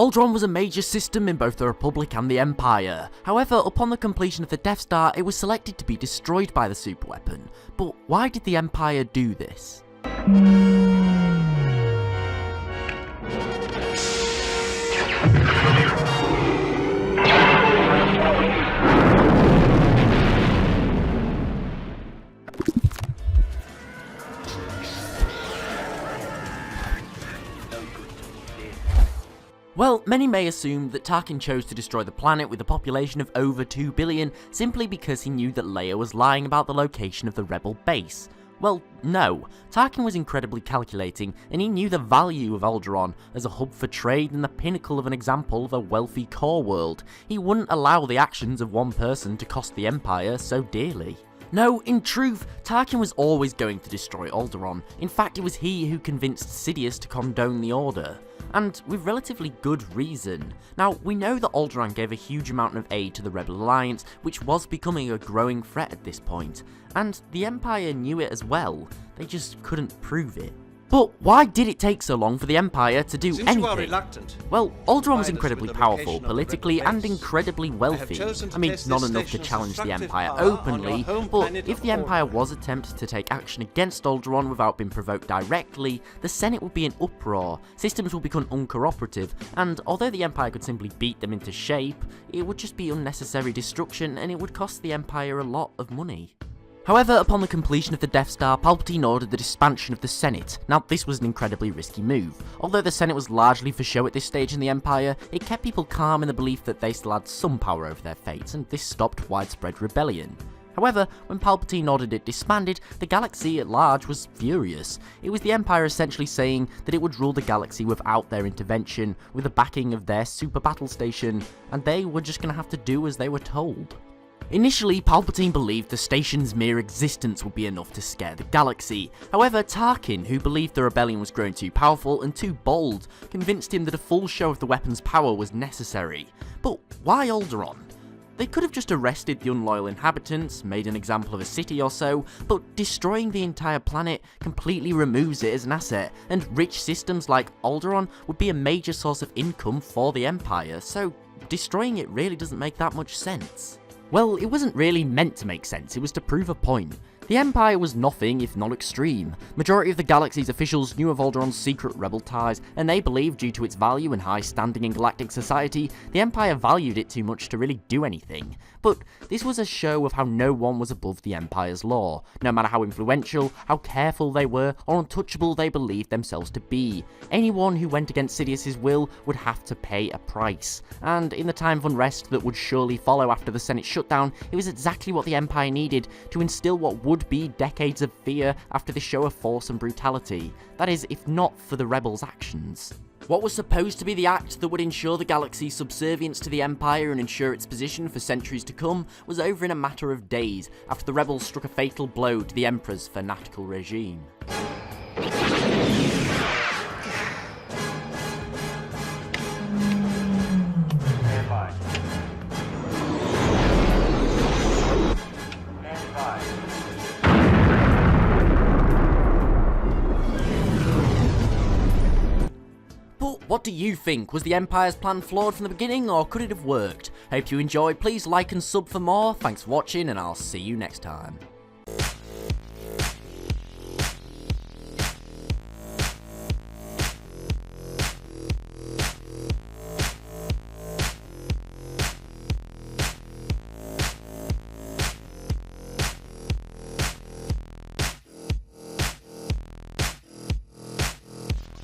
Alderaan was a major system in both the Republic and the Empire. However, upon the completion of the Death Star, it was selected to be destroyed by the superweapon. But why did the Empire do this? Well, many may assume that Tarkin chose to destroy the planet with a population of over 2 billion simply because he knew that Leia was lying about the location of the rebel base. Well, no. Tarkin was incredibly calculating, and he knew the value of Alderaan as a hub for trade and the pinnacle of an example of a wealthy core world. He wouldn't allow the actions of one person to cost the Empire so dearly. No, in truth, Tarkin was always going to destroy Alderaan. In fact, it was he who convinced Sidious to condone the order. And with relatively good reason. Now, we know that Alderaan gave a huge amount of aid to the Rebel Alliance, which was becoming a growing threat at this point, and the Empire knew it as well, they just couldn't prove it. But why did it take so long for the Empire to do anything? You are reluctant. Well, Alderaan was incredibly powerful politically and incredibly wealthy. I mean, not enough to challenge the Empire openly, but if the Empire was attempted to take action against Alderaan without being provoked directly, the Senate would be in uproar, systems would become uncooperative, and although the Empire could simply beat them into shape, it would just be unnecessary destruction and it would cost the Empire a lot of money. However, upon the completion of the Death Star, Palpatine ordered the disbandment of the Senate. Now, this was an incredibly risky move. Although the Senate was largely for show at this stage in the Empire, it kept people calm in the belief that they still had some power over their fates, and this stopped widespread rebellion. However, when Palpatine ordered it disbanded, the galaxy at large was furious. It was the Empire essentially saying that it would rule the galaxy without their intervention, with the backing of their super battle station, and they were just gonna have to do as they were told. Initially, Palpatine believed the station's mere existence would be enough to scare the galaxy. However, Tarkin, who believed the rebellion was growing too powerful and too bold, convinced him that a full show of the weapon's power was necessary. But why Alderaan? They could have just arrested the unloyal inhabitants, made an example of a city or so, but destroying the entire planet completely removes it as an asset, and rich systems like Alderaan would be a major source of income for the Empire, so destroying it really doesn't make that much sense. Well, it wasn't really meant to make sense, it was to prove a point. The Empire was nothing if not extreme. Majority of the galaxy's officials knew of Alderaan's secret rebel ties, and they believed due to its value and high standing in galactic society, the Empire valued it too much to really do anything. But this was a show of how no one was above the Empire's law, no matter how influential, how careful they were, or untouchable they believed themselves to be. Anyone who went against Sidious's will would have to pay a price, and in the time of unrest that would surely follow after the Senate shutdown, it was exactly what the Empire needed to instill what would be decades of fear after the show of force and brutality. That is, if not for the rebels' actions. What was supposed to be the act that would ensure the galaxy's subservience to the Empire and ensure its position for centuries to come was over in a matter of days after the rebels struck a fatal blow to the Emperor's fanatical regime. What do you think? Was the Empire's plan flawed from the beginning, or could it have worked? Hope you enjoyed. Please like and sub for more. Thanks for watching, and I'll see you next time.